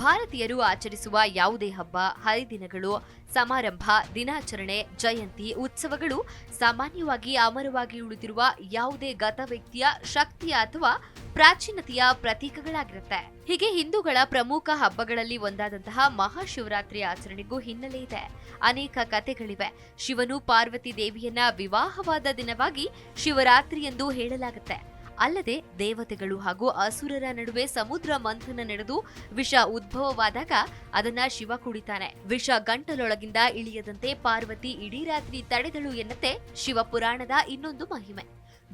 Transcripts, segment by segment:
ಭಾರತೀಯರು ಆಚರಿಸುವ ಯಾವುದೇ ಹಬ್ಬ, ಹರಿದಿನಗಳು, ಸಮಾರಂಭ, ದಿನಾಚರಣೆ, ಜಯಂತಿ, ಉತ್ಸವಗಳು ಸಾಮಾನ್ಯವಾಗಿ ಅಮರವಾಗಿ ಉಳಿದಿರುವ ಯಾವುದೇ ಗತ ವ್ಯಕ್ತಿಯ ಶಕ್ತಿಯ ಅಥವಾ ಪ್ರಾಚೀನತೆಯ ಪ್ರತೀಕಗಳಾಗಿರುತ್ತೆ. ಹೀಗೆ ಹಿಂದೂಗಳ ಪ್ರಮುಖ ಹಬ್ಬಗಳಲ್ಲಿ ಒಂದಾದಂತಹ ಮಹಾಶಿವರಾತ್ರಿ ಆಚರಣೆಗೂ ಹಿನ್ನೆಲೆ ಇದೆ. ಅನೇಕ ಕಥೆಗಳಿವೆ. ಶಿವನು ಪಾರ್ವತಿ ದೇವಿಯನ್ನ ವಿವಾಹವಾದ ದಿನವಾಗಿ ಶಿವರಾತ್ರಿ ಎಂದು ಹೇಳಲಾಗುತ್ತೆ. ಅಲ್ಲದೆ ದೇವತೆಗಳು ಹಾಗೂ ಅಸುರರ ನಡುವೆ ಸಮುದ್ರ ಮಂಥನ ನಡೆದು ವಿಷ ಉದ್ಭವವಾದಾಗ ಅದನ್ನ ಶಿವ ಕುಡಿತಾನೆ. ವಿಷ ಗಂಟಲೊಳಗಿಂದ ಇಳಿಯದಂತೆ ಪಾರ್ವತಿ ಇಡೀ ರಾತ್ರಿ ತಡೆದಳು ಎನ್ನತ್ತೆ ಶಿವಪುರಾಣದ ಇನ್ನೊಂದು ಮಹಿಮೆ.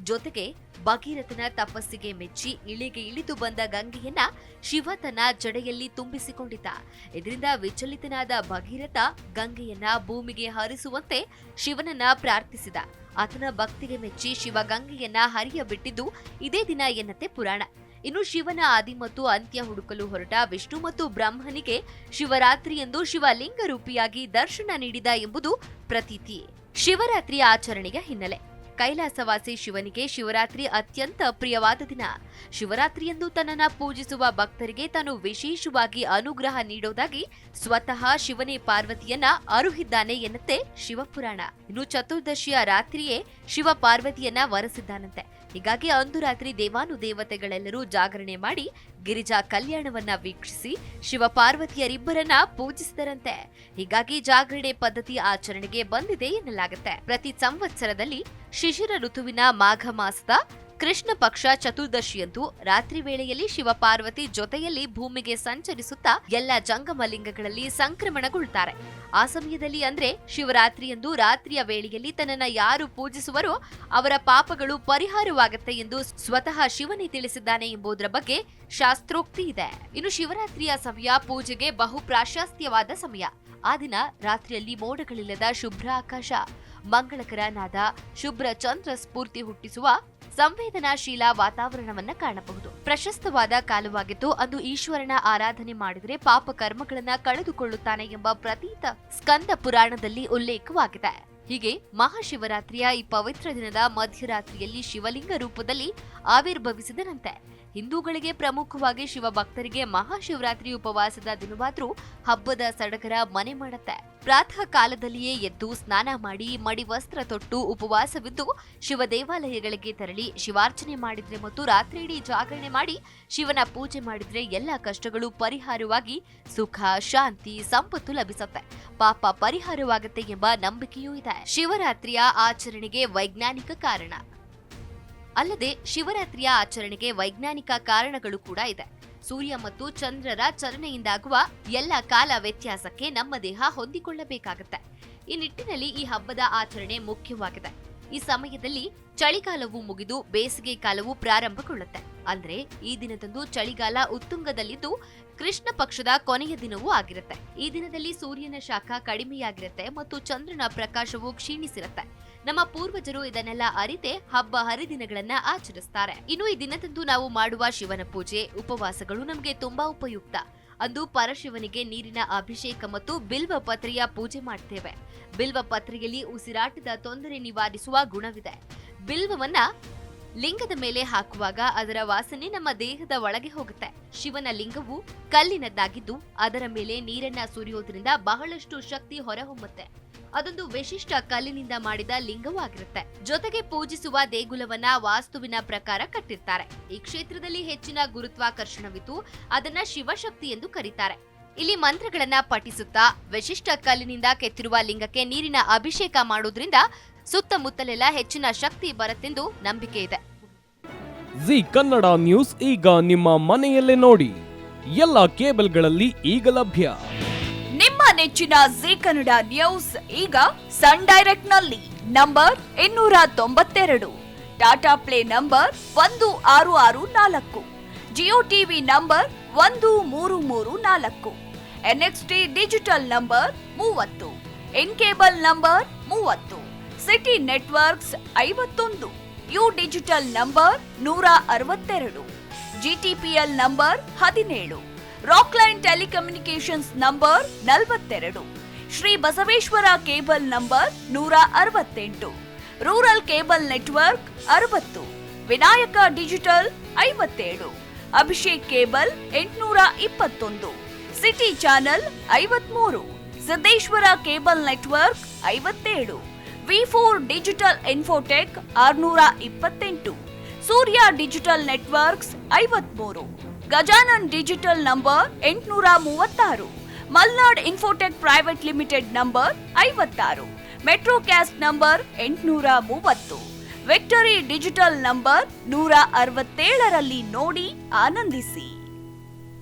ಜೊತೆಗೆ ಭಗೀರಥನ ತಪಸ್ಸಿಗೆ ಮೆಚ್ಚಿ ಇಳಿಗೆ ಇಳಿದು ಬಂದ ಗಂಗೆಯನ್ನ ಶಿವ ತನ್ನ ಜಡೆಯಲ್ಲಿ ತುಂಬಿಸಿಕೊಂಡಿದ್ದ. ಇದರಿಂದ ವಿಚಲಿತನಾದ ಭಗೀರಥ ಗಂಗೆಯನ್ನ ಭೂಮಿಗೆ ಹರಿಸುವಂತೆ ಶಿವನನ್ನ ಪ್ರಾರ್ಥಿಸಿದ. ಆತನ ಭಕ್ತಿಗೆ ಮೆಚ್ಚಿ ಶಿವ ಗಂಗೆಯನ್ನ ಹರಿಯ ಬಿಟ್ಟಿದ್ದು ಇದೇ ದಿನ ಎನ್ನತ್ತೆ ಪುರಾಣ. ಇನ್ನು ಶಿವನ ಆದಿ ಮತ್ತು ಅಂತ್ಯ ಹುಡುಕಲು ಹೊರಟ ವಿಷ್ಣು ಮತ್ತು ಬ್ರಹ್ಮನಿಗೆ ಶಿವರಾತ್ರಿ ಎಂದು ಶಿವಲಿಂಗ ರೂಪಿಯಾಗಿ ದರ್ಶನ ನೀಡಿದ ಎಂಬುದು ಪ್ರತೀತಿ. ಶಿವರಾತ್ರಿ ಆಚರಣೆಯ ಹಿನ್ನೆಲೆ. ಕೈಲಾಸವಾಸಿ ಶಿವನಿಗೆ ಶಿವರಾತ್ರಿ ಅತ್ಯಂತ ಪ್ರಿಯವಾದ ದಿನ. ಶಿವರಾತ್ರಿಯಂದು ತನ್ನನ್ನ ಪೂಜಿಸುವ ಭಕ್ತರಿಗೆ ತಾನು ವಿಶೇಷವಾಗಿ ಅನುಗ್ರಹ ನೀಡೋದಾಗಿ ಸ್ವತಃ ಶಿವನೇ ಪಾರ್ವತಿಯನ್ನ ಅರುಹಿದ್ದಾನೆ ಎನ್ನುತ್ತೆ ಶಿವಪುರಾಣ. ಇನ್ನು ಚತುರ್ದಶಿಯ ರಾತ್ರಿಯೇ ಶಿವ ಪಾರ್ವತಿಯನ್ನ ವರಸಿದ್ದಾನಂತೆ. ಹೀಗಾಗಿ ಅಂದು ರಾತ್ರಿ ದೇವಾನುದೇವತೆಗಳೆಲ್ಲರೂ ಜಾಗರಣೆ ಮಾಡಿ ಗಿರಿಜಾ ಕಲ್ಯಾಣವನ್ನ ವೀಕ್ಷಿಸಿ ಶಿವ ಪಾರ್ವತಿಯರಿಬ್ಬರನ್ನ ಪೂಜಿಸಿದರಂತೆ. ಹೀಗಾಗಿ ಜಾಗರಣೆ ಪದ್ಧತಿ ಆಚರಣೆಗೆ ಬಂದಿದೆ ಎನ್ನಲಾಗುತ್ತೆ. ಪ್ರತಿ ಸಂವತ್ಸರದಲ್ಲಿ ಶಿಶಿರ ಋತುವಿನ ಮಾಘ ಮಾಸದ ಕೃಷ್ಣ ಪಕ್ಷ ಚತುರ್ದಶಿಯಂದು ರಾತ್ರಿ ವೇಳೆಯಲ್ಲಿ ಶಿವ ಪಾರ್ವತಿ ಜೊತೆಯಲ್ಲಿ ಭೂಮಿಗೆ ಸಂಚರಿಸುತ್ತಾ ಎಲ್ಲ ಜಂಗಮಲಿಂಗಗಳಲ್ಲಿ ಸಂಕ್ರಮಣಗೊಳ್ಳುತ್ತಾರೆ. ಆ ಸಮಯದಲ್ಲಿ ಅಂದ್ರೆ ಶಿವರಾತ್ರಿಯಂದು ರಾತ್ರಿಯ ವೇಳೆಯಲ್ಲಿ ತನ್ನನ್ನ ಯಾರು ಪೂಜಿಸುವರೋ ಅವರ ಪಾಪಗಳು ಪರಿಹಾರವಾಗುತ್ತೆ ಎಂದು ಸ್ವತಃ ಶಿವನೇ ತಿಳಿಸಿದ್ದಾನೆ ಎಂಬುದರ ಬಗ್ಗೆ ಶಾಸ್ತ್ರೋಕ್ತಿ ಇದೆ. ಇನ್ನು ಶಿವರಾತ್ರಿಯ ಸಮಯ ಪೂಜೆಗೆ ಬಹು ಪ್ರಾಶಸ್ತ್ಯವಾದ ಸಮಯ. ಆ ದಿನ ರಾತ್ರಿಯಲ್ಲಿ ಮೋಡಗಳಿಲ್ಲದ ಶುಭ್ರ ಆಕಾಶ, ಮಂಗಳಕರ ನಾದ, ಶುಭ್ರ ಚಂದ್ರ ಸ್ಫೂರ್ತಿ ಹುಟ್ಟಿಸುವ ಸಂವೇದನಾಶೀಲ ವಾತಾವರಣವನ್ನ ಕಾಣಬಹುದು. ಪ್ರಶಸ್ತವಾದ ಕಾಲವಾಗಿದ್ದು ಅಂದು ಈಶ್ವರನ ಆರಾಧನೆ ಮಾಡಿದರೆ ಪಾಪ ಕರ್ಮಗಳನ್ನ ಕಳೆದುಕೊಳ್ಳುತ್ತಾನೆ ಎಂಬ ಪ್ರತೀತ ಸ್ಕಂದ ಪುರಾಣದಲ್ಲಿ ಉಲ್ಲೇಖವಾಗಿದೆ. ಹೀಗೆ ಮಹಾಶಿವರಾತ್ರಿಯ ಈ ಪವಿತ್ರ ದಿನದ ಮಧ್ಯರಾತ್ರಿಯಲ್ಲಿ ಶಿವಲಿಂಗ ರೂಪದಲ್ಲಿ ಆವಿರ್ಭವಿಸಿದನಂತೆ. ಹಿಂದೂಗಳಿಗೆ ಪ್ರಮುಖವಾಗಿ ಶಿವ ಭಕ್ತರಿಗೆ ಮಹಾಶಿವರಾತ್ರಿ ಉಪವಾಸದ ದಿನವಾದ್ರೂ ಹಬ್ಬದ ಸಡಗರ ಮನೆ ಮಾಡುತ್ತೆ. ಪ್ರಾತಃ ಕಾಲದಲ್ಲಿಯೇ ಎದ್ದು ಸ್ನಾನ ಮಾಡಿ ಮಡಿ ವಸ್ತ್ರ ತೊಟ್ಟು ಉಪವಾಸವಿದ್ದು ಶಿವ ದೇವಾಲಯಗಳಿಗೆ ತೆರಳಿ ಶಿವಾರ್ಚನೆ ಮಾಡಿದ್ರೆ ಮತ್ತು ರಾತ್ರಿ ಇಡೀ ಜಾಗರಣೆ ಮಾಡಿ ಶಿವನ ಪೂಜೆ ಮಾಡಿದ್ರೆ ಎಲ್ಲ ಕಷ್ಟಗಳು ಪರಿಹಾರವಾಗಿ ಸುಖ, ಶಾಂತಿ, ಸಂಪತ್ತು ಲಭಿಸುತ್ತೆ. ಪಾಪ ಪರಿಹಾರವಾಗುತ್ತೆ ಎಂಬ ನಂಬಿಕೆಯೂ ಇದೆ. ಶಿವರಾತ್ರಿಯ ಆಚರಣೆಗೆ ವೈಜ್ಞಾನಿಕ ಕಾರಣ. ಅಲ್ಲದೆ ಶಿವರಾತ್ರಿಯ ಆಚರಣೆಗೆ ವೈಜ್ಞಾನಿಕ ಕಾರಣಗಳು ಕೂಡ ಇದೆ. ಸೂರ್ಯ ಮತ್ತು ಚಂದ್ರರ ಚಲನೆಯಿಂದಾಗುವ ಎಲ್ಲ ಕಾಲ ವ್ಯತ್ಯಾಸಕ್ಕೆ ನಮ್ಮ ದೇಹ ಹೊಂದಿಕೊಳ್ಳಬೇಕಾಗುತ್ತೆ. ಈ ನಿಟ್ಟಿನಲ್ಲಿ ಈ ಹಬ್ಬದ ಆಚರಣೆ ಮುಖ್ಯವಾಗಿದೆ. ಈ ಸಮಯದಲ್ಲಿ ಚಳಿಗಾಲವು ಮುಗಿದು ಬೇಸಿಗೆ ಕಾಲವು ಪ್ರಾರಂಭಗೊಳ್ಳುತ್ತೆ. ಅಂದ್ರೆ ಈ ದಿನದಂದು ಚಳಿಗಾಲ ಉತ್ತುಂಗದಲ್ಲಿದ್ದು ಕೃಷ್ಣ ಪಕ್ಷದ ಕೊನೆಯ ದಿನವೂ ಆಗಿರುತ್ತೆ. ಈ ದಿನದಲ್ಲಿ ಸೂರ್ಯನ ಶಾಖ ಕಡಿಮೆಯಾಗಿರುತ್ತೆ ಮತ್ತು ಚಂದ್ರನ ಪ್ರಕಾಶವು ಕ್ಷೀಣಿಸಿರುತ್ತೆ. ನಮ್ಮ ಪೂರ್ವಜರು ಇದನ್ನೆಲ್ಲ ಅರಿತೆ ಹಬ್ಬ ಹರಿದಿನಗಳನ್ನ ಆಚರಿಸ್ತಾರೆ. ಇನ್ನು ಈ ದಿನದಂದು ನಾವು ಮಾಡುವ ಶಿವನ ಪೂಜೆ, ಉಪವಾಸಗಳು ನಮಗೆ ತುಂಬಾ ಉಪಯುಕ್ತ. ಅಂದು ಪರಶಿವನಿಗೆ ನೀರಿನ ಅಭಿಷೇಕ ಮತ್ತು ಬಿಲ್ವ ಪತ್ರೆಯ ಪೂಜೆ ಮಾಡ್ತೇವೆ. ಬಿಲ್ವ ಪತ್ರೆಯಲ್ಲಿ ಉಸಿರಾಟದ ತೊಂದರೆ ನಿವಾರಿಸುವ ಗುಣವಿದೆ. ಬಿಲ್ವವನ್ನ ಲಿಂಗದ ಮೇಲೆ ಹಾಕುವಾಗ ಅದರ ವಾಸನೆ ನಮ್ಮ ದೇಹದ ಒಳಗೆ ಹೋಗುತ್ತೆ. ಶಿವನ ಲಿಂಗವು ಕಲ್ಲಿನದ್ದಾಗಿದ್ದು ಅದರ ಮೇಲೆ ನೀರನ್ನ ಸುರಿಯೋದ್ರಿಂದ ಬಹಳಷ್ಟು ಶಕ್ತಿ ಹೊರಹೊಮ್ಮುತ್ತೆ. ಅದೊಂದು ವಿಶಿಷ್ಟ ಕಲ್ಲಿನಿಂದ ಮಾಡಿದ ಲಿಂಗವಾಗಿರುತ್ತೆ. ಜೊತೆಗೆ ಪೂಜಿಸುವ ದೇಗುಲವನ್ನ ವಾಸ್ತುವಿನ ಪ್ರಕಾರ ಕಟ್ಟಿರ್ತಾರೆ. ಈ ಕ್ಷೇತ್ರದಲ್ಲಿ ಹೆಚ್ಚಿನ ಗುರುತ್ವಾಕರ್ಷಣವಿದ್ದು ಅದನ್ನ ಶಿವಶಕ್ತಿ ಎಂದು ಕರೀತಾರೆ. ಇಲ್ಲಿ ಮಂತ್ರಗಳನ್ನ ಪಠಿಸುತ್ತಾ ವಿಶಿಷ್ಟ ಕಲ್ಲಿನಿಂದ ಕೆತ್ತಿರುವ ಲಿಂಗಕ್ಕೆ ನೀರಿನ ಅಭಿಷೇಕ ಮಾಡೋದ್ರಿಂದ ಸುತ್ತಮುತ್ತಲೆಲ್ಲ ಹೆಚ್ಚಿನ ಶಕ್ತಿ ಬರುತ್ತೆಂದು ನಂಬಿಕೆ ಇದೆ. ಜಿ ಕನ್ನಡ ನ್ಯೂಸ್ ಈಗ ನಿಮ್ಮ ಮನೆಯಲ್ಲೇ ನೋಡಿ. ಎಲ್ಲ ಕೇಬಲ್ಗಳಲ್ಲಿ ಈಗ ಲಭ್ಯ. ನಿಮ್ಮ ನೆಚ್ಚಿನ ಜಿ ಕನ್ನಡ ನ್ಯೂಸ್ ಈಗ ಸನ್ ಡೈರೆಕ್ಟ್ ನಲ್ಲಿ number 292, Tata play number 1664, Jio TV number 1334, NXT digital number 30, in cable number 30, city networks 51, U digital number 162, GTPL number 17, Rockline telecommunications number 42, Shri Basaveshwara cable number 168, rural cable network 60, Vinayaka digital 57, Abhishek cable 821, city channel 53, Siddeshwara cable network 57, V4 digital Infotech 628, Surya digital networks 53, Gajanan digital number 836, Malnad Infotech Private Limited number 56, Metrocast number 830, Victory Digital number 167ರಲ್ಲಿ ನೋಡಿ ಆನಂದಿಸಿ.